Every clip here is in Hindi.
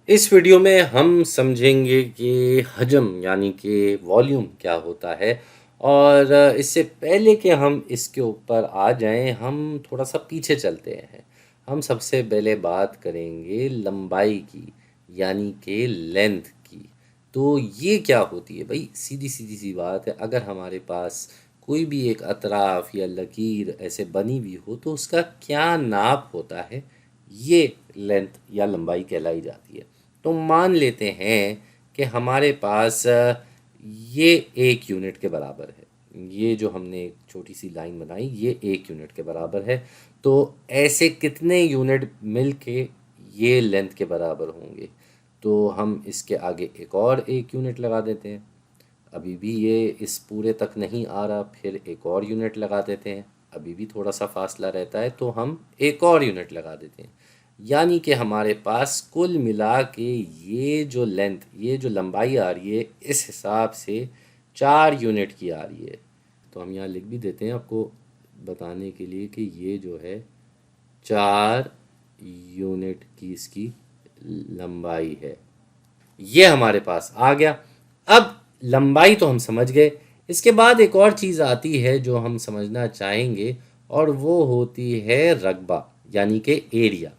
इस वीडियो में हम समझेंगे कि हजम यानी कि वॉल्यूम क्या होता है। और इससे पहले कि हम इसके ऊपर आ जाएं, हम थोड़ा सा पीछे चलते हैं। हम सबसे पहले बात करेंगे लंबाई की, यानी कि लेंथ की। तो ये क्या होती है भाई? सीधी सीधी सी बात है, अगर हमारे पास कोई भी एक अतराफ या लकीर ऐसे बनी हुई हो तो उसका क्या नाप होता है, ये लेंथ या लंबाई कहलाई जाती है। तो मान लेते हैं कि हमारे पास ये 1 यूनिट के बराबर है। ये जो हमने एक छोटी सी लाइन बनाई, ये 1 यूनिट के बराबर है। तो ऐसे कितने यूनिट मिल के ये लेंथ के बराबर होंगे? तो हम इसके आगे एक और 1 यूनिट लगा देते हैं। अभी भी ये इस पूरे तक नहीं आ रहा, फिर एक और यूनिट लगा देते हैं। अभी भी थोड़ा सा फासला रहता है, तो हम एक और यूनिट लगा देते हैं। यानी कि हमारे पास कुल मिला के ये जो लेंथ, ये जो लंबाई आ रही है, इस हिसाब से 4 यूनिट की आ रही है। तो हम यहाँ लिख भी देते हैं आपको बताने के लिए कि ये जो है 4 यूनिट की इसकी लंबाई है। ये हमारे पास आ गया। अब लंबाई तो हम समझ गए। इसके बाद एक और चीज़ आती है जो हम समझना चाहेंगे, और वो होती है रकबा, यानी कि एरिया।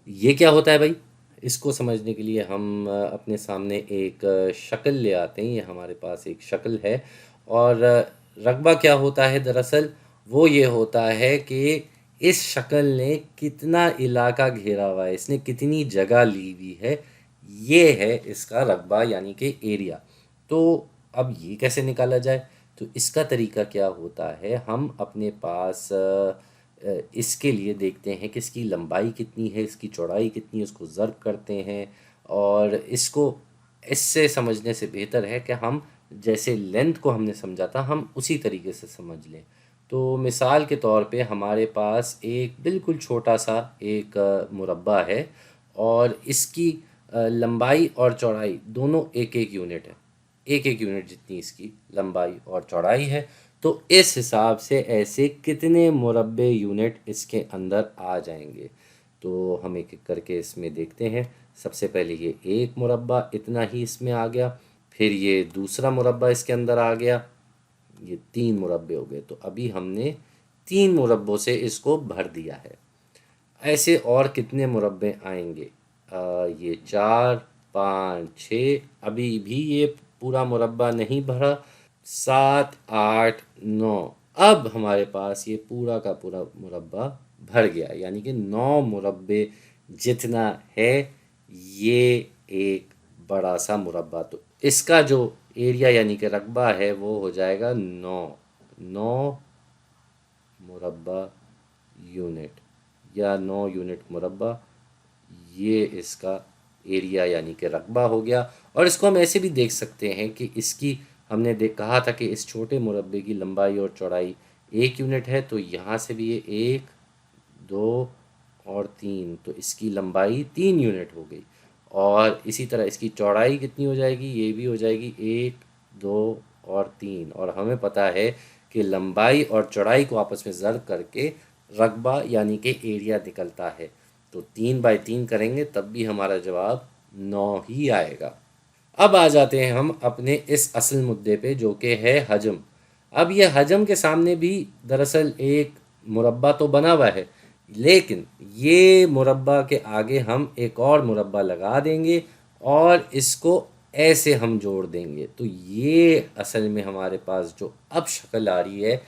ये क्या होता है भाई? इसको समझने के लिए हम अपने सामने एक शक्ल ले आते हैं। ये हमारे पास एक शक्ल है। और रकबा क्या होता है दरअसल? वो ये होता है कि इस शक्ल ने कितना इलाका घेरा हुआ है, इसने कितनी जगह ली हुई है, ये है इसका रकबा यानी कि एरिया। तो अब ये कैसे निकाला जाए? तो इसका तरीका क्या होता है, हम अपने पास इसके लिए देखते हैं कि इसकी लंबाई कितनी है, इसकी चौड़ाई कितनी है, उसको ज़र्ब करते हैं। और इसको इससे समझने से बेहतर है कि हम जैसे लेंथ को हमने समझा था, हम उसी तरीके से समझ लें। तो मिसाल के तौर पे हमारे पास एक बिल्कुल छोटा सा एक मुरब्बा है, और इसकी लंबाई और चौड़ाई दोनों एक एक यूनिट है। एक एक यूनिट जितनी इसकी लंबाई और चौड़ाई है। तो इस हिसाब से ऐसे कितने मुरब्बे यूनिट इसके अंदर आ जाएंगे? तो हम एक एक करके इसमें देखते हैं। सबसे पहले ये एक मुरब्बा इतना ही इसमें आ गया, फिर ये दूसरा मुरब्बा इसके अंदर आ गया, ये 3 मुरब्बे हो गए। तो अभी हमने 3 मुरब्बों से इसको भर दिया है। ऐसे और कितने मुरब्बे आएंगे? ये 4, 5, 6, अभी भी ये पूरा मुरब्बा नहीं भरा। 7, 8, 9, अब हमारे पास ये पूरा का पूरा मुरब्बा भर गया, यानी कि 9 मुरब्बे जितना है ये एक बड़ा सा मुरब्बा। तो इसका जो एरिया यानी कि रकबा है वो हो जाएगा 9 मुरब्बा यूनिट, या 9 यूनिट मुरब्बा। ये इसका एरिया यानी कि रकबा हो गया। और इसको हम ऐसे भी देख सकते हैं कि इसकी, हमने कहा था कि इस छोटे मुरब्बे की लंबाई और चौड़ाई 1 यूनिट है। तो यहाँ से भी ये 1, 2 और 3, तो इसकी लंबाई 3 यूनिट हो गई। और इसी तरह इसकी चौड़ाई कितनी हो जाएगी? ये भी हो जाएगी 1, 2 और 3। और हमें पता है कि लंबाई और चौड़ाई को आपस में ज़र्ब करके रकबा यानी कि एरिया निकलता है। तो 3/3 करेंगे तब भी हमारा जवाब 9 ही आएगा। अब आ जाते हैं हम अपने इस असल मुद्दे पे, जो कि है हजम। अब ये हजम के सामने भी दरअसल एक मुरब्बा तो बना हुआ है, लेकिन ये मुरब्बा के आगे हम एक और मुरब्बा लगा देंगे और इसको ऐसे हम जोड़ देंगे। तो ये असल में हमारे पास जो अब शक्ल आ रही है,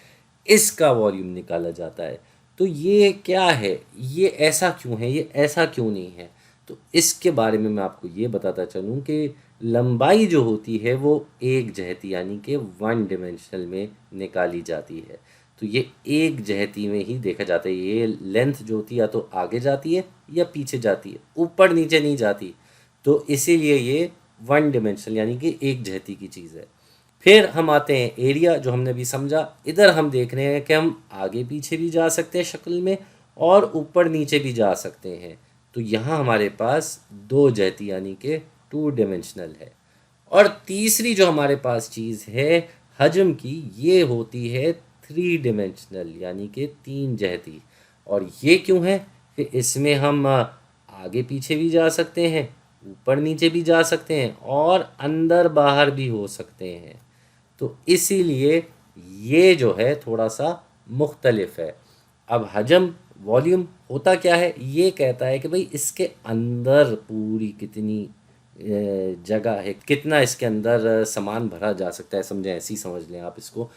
इसका वॉल्यूम निकाला जाता है। तो ये क्या है, ये ऐसा क्यों है, ये ऐसा क्यों नहीं है? तो इसके बारे में मैं आपको ये बताता चलूँ कि लंबाई जो होती है वो एक जहती यानी कि वन डिमेंशनल में निकाली जाती है। तो ये एक जहती में ही देखा जाता है। ये लेंथ जो होती है या तो आगे जाती है या पीछे जाती है, ऊपर नीचे नहीं जाती। तो इसीलिए ये वन डिमेंशनल यानी कि एक जहती की चीज़ है। फिर हम आते हैं एरिया, जो हमने भी समझा। इधर हम देख रहे हैं कि हम आगे पीछे भी जा सकते हैं शक्ल में, और ऊपर नीचे भी जा सकते हैं। तो यहाँ हमारे पास दो जहती यानी कि 2 डिमेंशनल है। और तीसरी जो हमारे पास चीज़ है हजम की, ये होती है 3 डिमेंशनल यानी कि 3 जहती। और ये क्यों है? कि इसमें हम आगे पीछे भी जा सकते हैं, ऊपर नीचे भी जा सकते हैं और अंदर बाहर भी हो सकते हैं। तो इसीलिए ये जो है थोड़ा सा मुख्तलिफ है। अब हजम वॉल्यूम होता क्या है, ये कहता है कि भाई इसके अंदर पूरी कितनी जगह है, कितना इसके अंदर सामान भरा जा सकता है, समझें, ऐसे ही समझ लें आप इसको।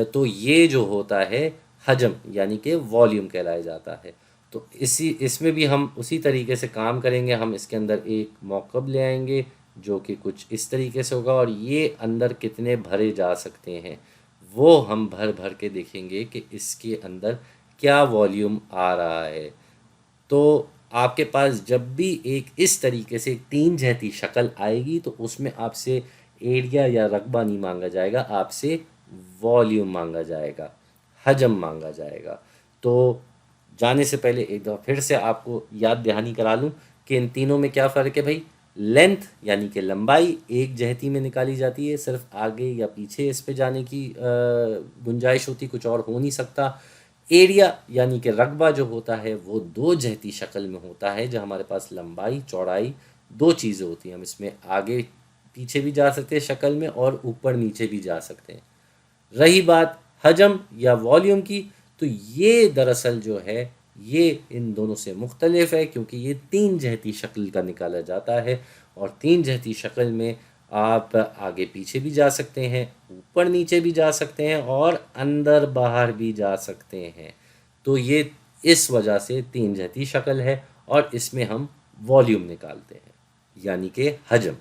तो ये जो होता है हजम यानी कि वॉल्यूम कहलाया जाता है। तो इसमें भी हम उसी तरीके से काम करेंगे। हम इसके अंदर एक मौक़िब ले आएंगे जो कि कुछ इस तरीके से होगा, और ये अंदर कितने भरे जा सकते हैं वो हम भर भर के देखेंगे कि इसके अंदर क्या वॉल्यूम आ रहा है। तो आपके पास जब भी एक इस तरीके से तीन जहती शक्ल आएगी तो उसमें आपसे एरिया या रकबा नहीं मांगा जाएगा, आपसे वॉल्यूम मांगा जाएगा, हजम मांगा जाएगा। तो जाने से पहले एक दफ़ा फिर से आपको याद दहानी करा लूँ कि इन तीनों में क्या फ़र्क है भाई। लेंथ यानी कि लंबाई एक जहती में निकाली जाती है, सिर्फ आगे या पीछे इस पे जाने की गुंजाइश होती, कुछ और हो नहीं सकता। एरिया यानी कि रकबा जो होता है वो दो जहती शक्ल में होता है, जहाँ हमारे पास लंबाई चौड़ाई दो चीज़ें होती हैं। हम इसमें आगे पीछे भी जा सकते हैं शक्ल में और ऊपर नीचे भी जा सकते हैं। रही बात हजम या वॉल्यूम की, तो ये दरअसल जो है ये इन दोनों से मुख्तलिफ है, क्योंकि ये तीन जहती शक्ल का निकाला जाता है, और तीन जहती शक्ल में आप आगे पीछे भी जा सकते हैं, ऊपर नीचे भी जा सकते हैं और अंदर बाहर भी जा सकते हैं। तो ये इस वजह से तीन जहती शक्ल है और इसमें हम वॉल्यूम निकालते हैं यानी कि हजम।